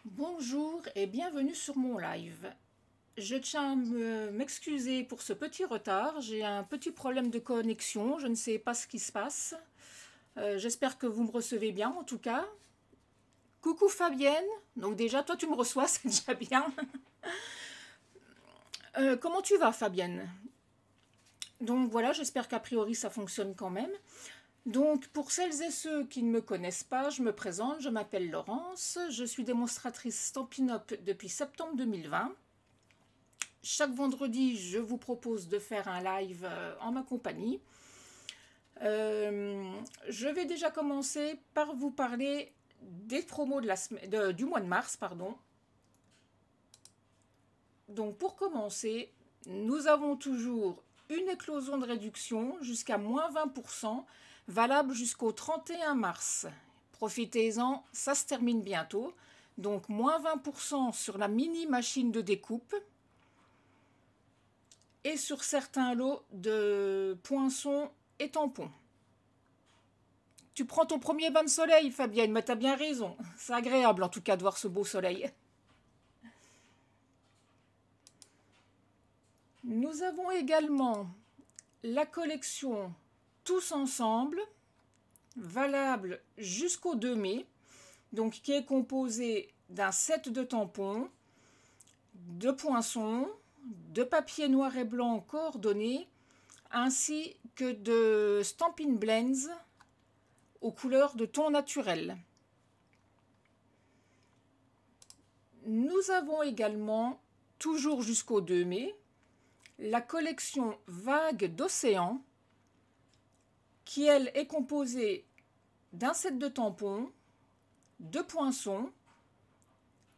Bonjour et bienvenue sur mon live. Je tiens à m'excuser pour ce petit retard. J'ai un petit problème de connexion. Je ne sais pas ce qui se passe. J'espère que vous me recevez bien en tout cas. Coucou Fabienne. Donc déjà, toi tu me reçois, c'est déjà bien. Comment tu vas Fabienne? Donc voilà, j'espère qu'a priori ça fonctionne quand même. Donc, pour celles et ceux qui ne me connaissent pas, je me présente, je m'appelle Laurence, je suis démonstratrice Stampin' Up depuis septembre 2020. Chaque vendredi, je vous propose de faire un live en ma compagnie. Je vais déjà commencer par vous parler des promos du mois de mars, pardon. Donc, pour commencer, nous avons toujours une éclosion de réduction jusqu'à moins 20%. Valable jusqu'au 31 mars. Profitez-en, ça se termine bientôt. Donc, moins 20% sur la mini machine de découpe et sur certains lots de poinçons et tampons. Tu prends ton premier bain de soleil, Fabienne, mais tu as bien raison. C'est agréable en tout cas de voir ce beau soleil. Nous avons également la collection Tous ensemble, valable jusqu'au 2 mai, donc qui est composé d'un set de tampons, de poinçons, de papier noir et blanc coordonné, ainsi que de Stampin' Blends aux couleurs de ton naturel. Nous avons également, toujours jusqu'au 2 mai, la collection Vagues d'océan, qui elle est composée d'un set de tampons, de poinçons,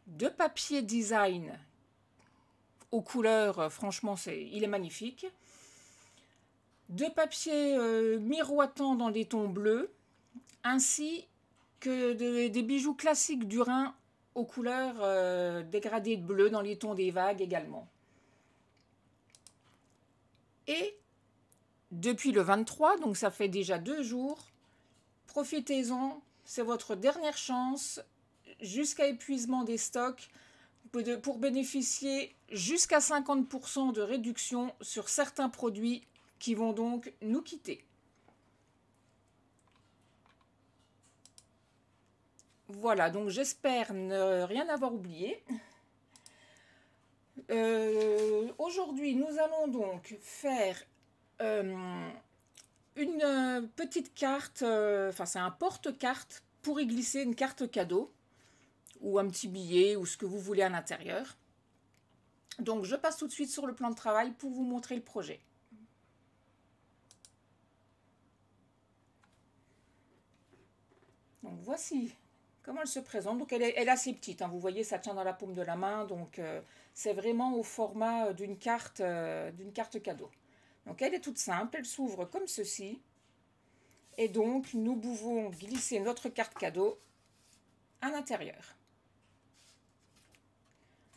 de papier design aux couleurs, franchement il est magnifique, de papier miroitant dans des tons bleus, ainsi que des bijoux classiques du Rhin aux couleurs dégradées de bleu dans les tons des vagues également. Et depuis le 23, donc ça fait déjà 2 jours, profitez-en, c'est votre dernière chance jusqu'à épuisement des stocks pour bénéficier jusqu'à 50% de réduction sur certains produits qui vont donc nous quitter. Voilà, donc j'espère ne rien avoir oublié. Aujourd'hui, nous allons donc faire une petite carte, enfin c'est un porte-carte pour y glisser une carte cadeau ou un petit billet ou ce que vous voulez à l'intérieur. Donc je passe tout de suite sur le plan de travail pour vous montrer le projet. Donc voici comment elle se présente. Donc elle est assez petite, hein. Vous voyez, ça tient dans la paume de la main, donc c'est vraiment au format d'une carte cadeau. Donc elle est toute simple, elle s'ouvre comme ceci. Et donc nous pouvons glisser notre carte cadeau à l'intérieur.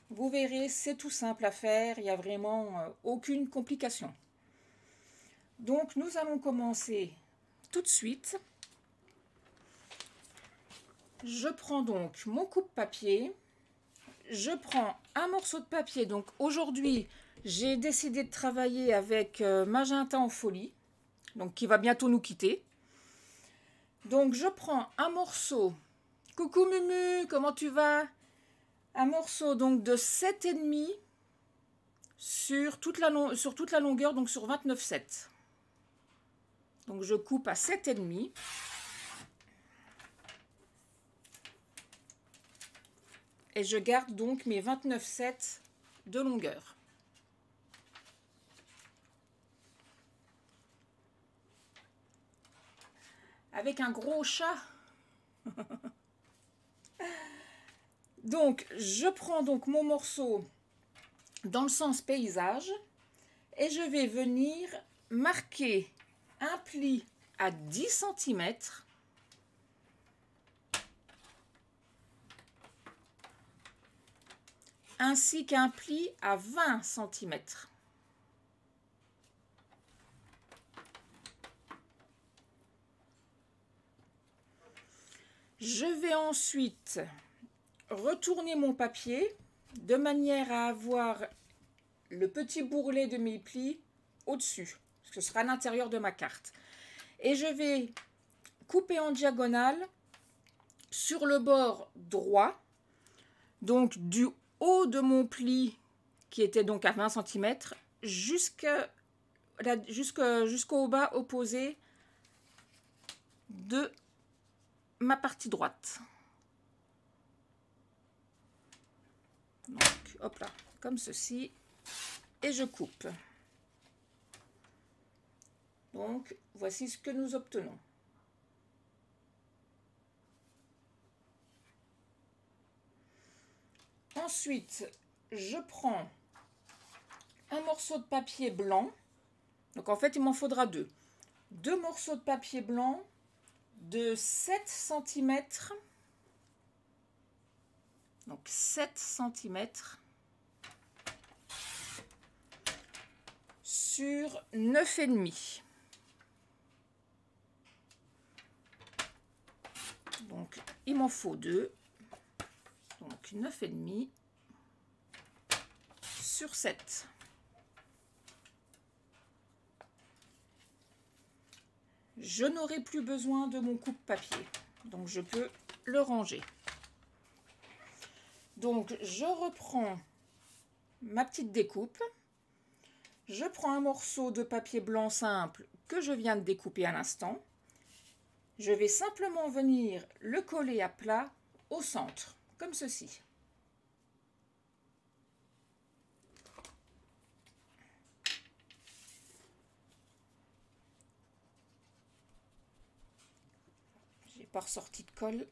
Vous verrez, c'est tout simple à faire, il n'y a vraiment aucune complication. Donc nous allons commencer tout de suite. Je prends donc mon coupe-papier, je prends un morceau de papier. Donc aujourd'hui, j'ai décidé de travailler avec Magenta en folie, donc qui va bientôt nous quitter. Donc je prends un morceau, coucou Mumu, comment tu vas? Un morceau donc de 7,5 sur toute la longueur, donc sur 29,7. Donc je coupe à 7,5. Et je garde donc mes 29,7 de longueur. Avec un gros chat. Donc je prends donc mon morceau dans le sens paysage et je vais venir marquer un pli à 10 cm ainsi qu'un pli à 20 cm. Je vais ensuite retourner mon papier de manière à avoir le petit bourrelet de mes plis au-dessus. Ce sera à l'intérieur de ma carte. Et je vais couper en diagonale sur le bord droit, donc du haut de mon pli qui était donc à 20 cm jusqu'au bas opposé de ma partie droite. Donc hop là, comme ceci, et je coupe. Donc voici ce que nous obtenons. Ensuite, je prends un morceau de papier blanc. Donc en fait, il m'en faudra deux. Deux morceaux de papier blanc de 7 cm. Donc 7 cm sur 9,5. Donc il m'en faut deux. Donc 9,5 sur 7. Je n'aurai plus besoin de mon coupe-papier, donc je peux le ranger. Donc je reprends ma petite découpe. Je prends un morceau de papier blanc simple que je viens de découper à l'instant. Je vais simplement venir le coller à plat au centre, comme ceci. J'ai pas ressorti de colle.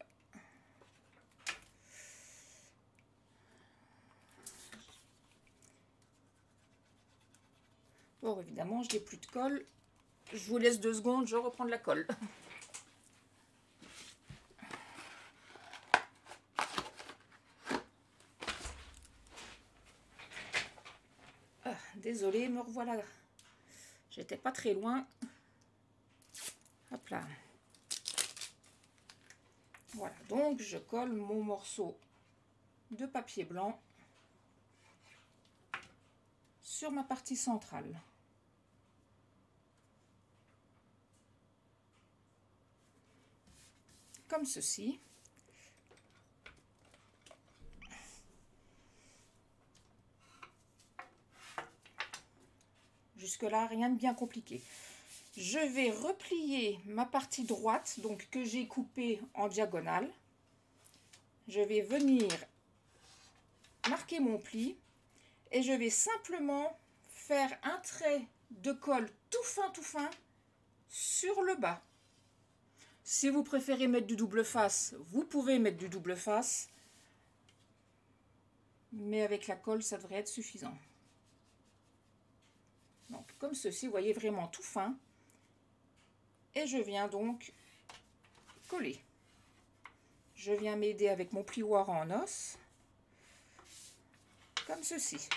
Bon, évidemment, je n'ai plus de colle. Je vous laisse 2 secondes, je reprends de la colle. Ah, désolée, me revoilà. J'étais pas très loin. Hop là. Voilà, donc je colle mon morceau de papier blanc sur ma partie centrale. Comme ceci. jusque-là, rien de bien compliqué. Je vais replier ma partie droite, donc que j'ai coupée en diagonale. Je vais venir marquer mon pli et je vais simplement faire un trait de colle tout fin sur le bas. Si vous préférez mettre du double face, vous pouvez mettre du double face, mais avec la colle, ça devrait être suffisant. Donc, comme ceci, vous voyez, vraiment tout fin. Et je viens donc coller. Je viens m'aider avec mon plioir en os, comme ceci.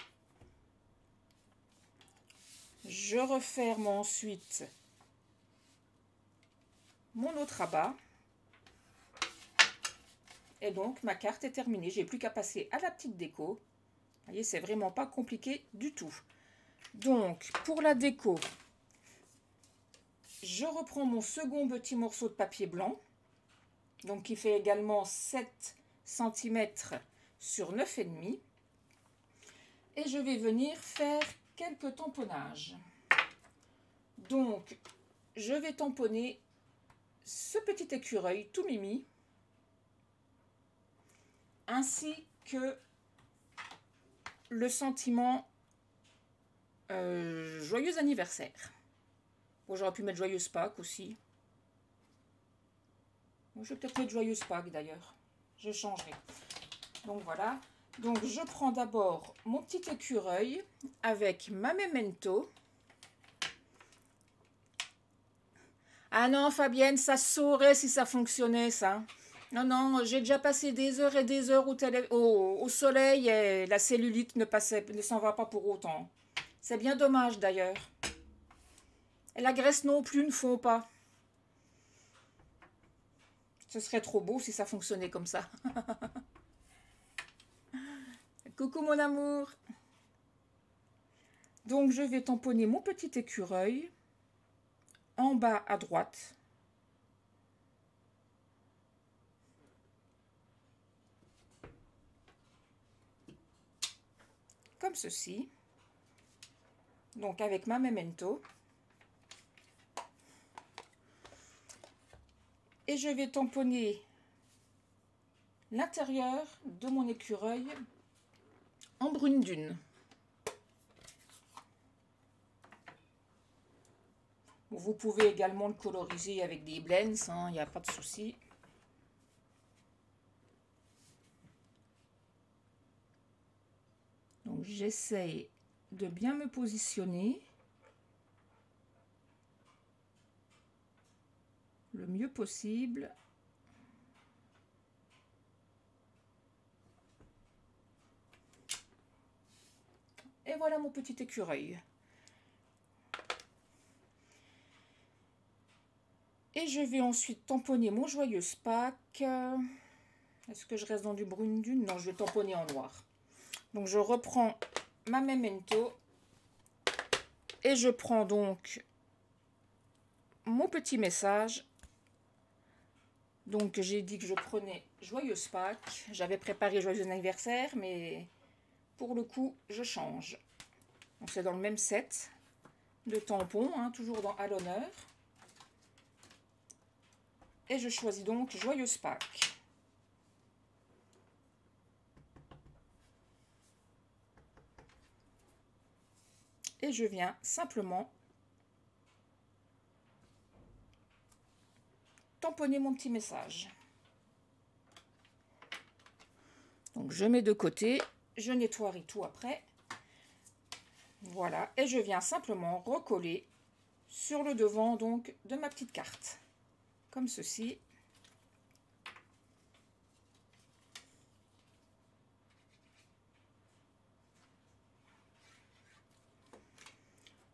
Je referme ensuite mon autre rabat. Et donc, ma carte est terminée. J'ai plus qu'à passer à la petite déco. Vous voyez, c'est vraiment pas compliqué du tout. Donc, pour la déco, je reprends mon second petit morceau de papier blanc, donc qui fait également 7 cm sur 9,5. Et je vais venir faire quelques tamponnages. Donc, je vais tamponner ce petit écureuil tout mimi, ainsi que le sentiment joyeux anniversaire. Bon, j'aurais pu mettre joyeuse Pâques aussi. Bon, je vais peut-être mettre joyeuse Pâques d'ailleurs. Je changerai. Donc voilà. Donc je prends d'abord mon petit écureuil avec ma memento. Ah non, Fabienne, ça saurait si ça fonctionnait, ça. Non, non, j'ai déjà passé des heures et des heures au soleil et la cellulite ne s'en va pas pour autant. C'est bien dommage d'ailleurs. Et la graisse non plus ne fond pas. Ce serait trop beau si ça fonctionnait comme ça. Coucou mon amour. Donc je vais tamponner mon petit écureuil en bas à droite. Comme ceci. Donc avec ma memento. Et je vais tamponner l'intérieur de mon écureuil en brune dune. Vous pouvez également le coloriser avec des blends, il n'y a pas de souci. Donc j'essaye de bien me positionner le mieux possible. Et voilà mon petit écureuil. Et je vais ensuite tamponner mon joyeuse Pâques. Est-ce que je reste dans du brune dune? Non, je vais tamponner en noir. Donc je reprends ma memento. Et je prends donc mon petit message. Donc j'ai dit que je prenais joyeuse Pâques. J'avais préparé joyeux anniversaire, mais pour le coup, je change. Donc c'est dans le même set de tampons, toujours à l'honneur. Et je choisis donc joyeuse Pâques. Et je viens simplement tamponner mon petit message. Donc je mets de côté, je nettoie tout après. Voilà, et je viens simplement recoller sur le devant donc de ma petite carte. Comme ceci.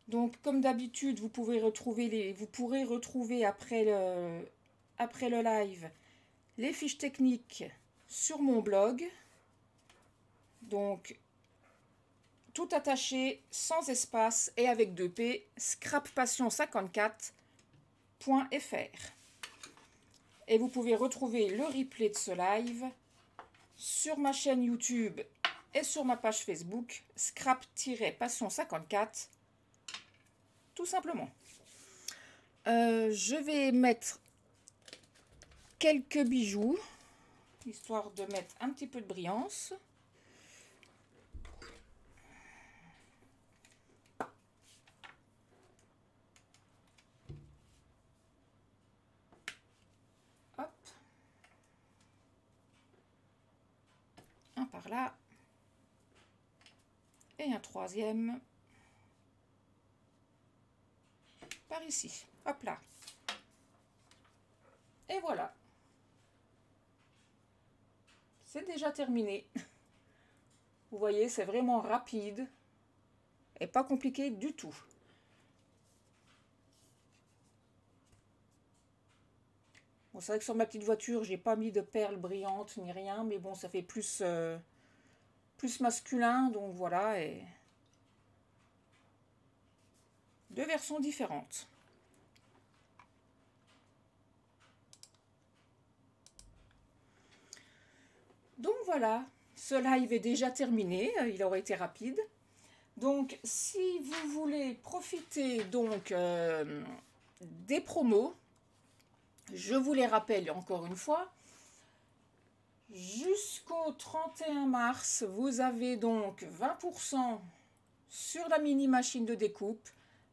Donc comme d'habitude, vous pourrez retrouver après le live les fiches techniques sur mon blog. Donc tout attaché, sans espace et avec 2 P, scrappassion54.fr. Et vous pouvez retrouver le replay de ce live sur ma chaîne YouTube et sur ma page Facebook, scrap-passion54. tout simplement. Je vais mettre quelques bijoux, histoire de mettre un petit peu de brillance. Hop. Un par là. Et un troisième par ici. Hop là. Et voilà. C'est déjà terminé. Vous voyez, c'est vraiment rapide et pas compliqué du tout. Bon, c'est vrai que sur ma petite voiture, j'ai pas mis de perles brillantes ni rien, mais bon, ça fait plus, plus masculin, donc voilà. Et deux versions différentes. Donc voilà, ce live est déjà terminé, il aurait été rapide. Donc si vous voulez profiter donc des promos, je vous les rappelle encore une fois, jusqu'au 31 mars, vous avez donc 20% sur la mini machine de découpe,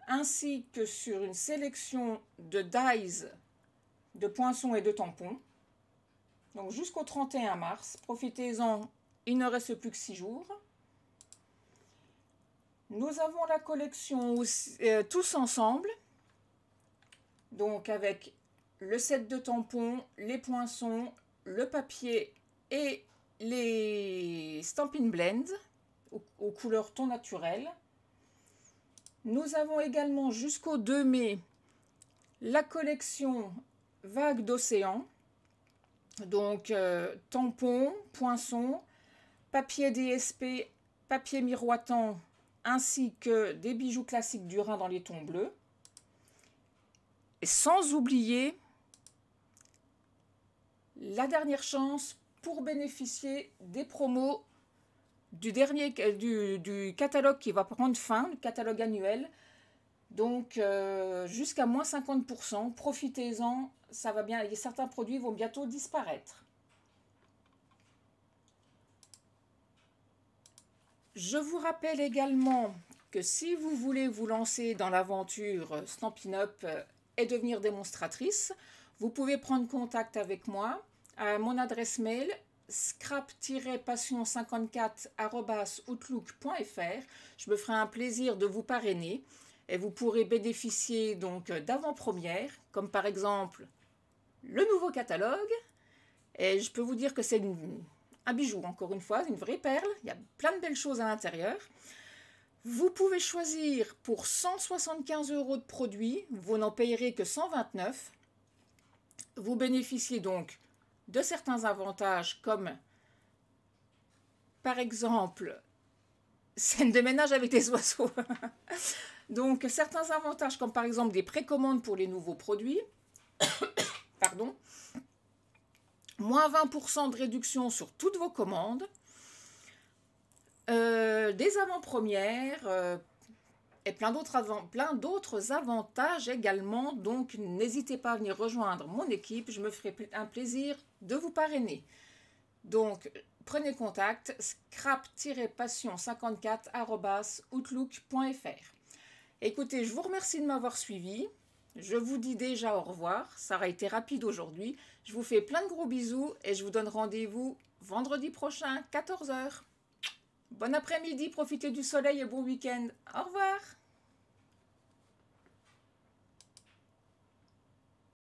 ainsi que sur une sélection de dies, de poinçons et de tampons. Donc jusqu'au 31 mars, profitez-en, il ne reste plus que 6 jours. Nous avons la collection aussi, tous ensemble, donc avec le set de tampons, les poinçons, le papier et les Stampin' Blends aux couleurs ton naturel. Nous avons également jusqu'au 2 mai la collection Vagues d'océan. Donc tampons, poinçons, papier DSP, papier miroitant, ainsi que des bijoux classiques du Rhin dans les tons bleus. Et sans oublier la dernière chance pour bénéficier des promos du catalogue qui va prendre fin, le catalogue annuel. Donc jusqu'à moins 50%, profitez-en, ça va bien, certains produits vont bientôt disparaître. Je vous rappelle également que si vous voulez vous lancer dans l'aventure Stampin' Up et devenir démonstratrice, vous pouvez prendre contact avec moi à mon adresse mail scrap-passion54@outlook.fr. Je me ferai un plaisir de vous parrainer et vous pourrez bénéficier donc d'avant-premières, comme par exemple le nouveau catalogue. Et je peux vous dire que c'est un bijou, encore une fois, une vraie perle. Il y a plein de belles choses à l'intérieur. Vous pouvez choisir pour 175 € de produits, vous n'en payerez que 129. Vous bénéficiez donc de certains avantages comme par exemple scène de ménage avec des oiseaux. Donc certains avantages comme par exemple des précommandes pour les nouveaux produits. Pardon. Moins 20% de réduction sur toutes vos commandes. Des avant-premières et plein d'autres avantages également. Donc n'hésitez pas à venir rejoindre mon équipe. Je me ferai un plaisir de vous parrainer. Donc prenez contact scrap-passion54@outlook.fr. Écoutez, je vous remercie de m'avoir suivi. Je vous dis déjà au revoir. Ça aura été rapide aujourd'hui. Je vous fais plein de gros bisous et je vous donne rendez-vous vendredi prochain, 14 h. Bon après-midi, profitez du soleil et bon week-end. Au revoir.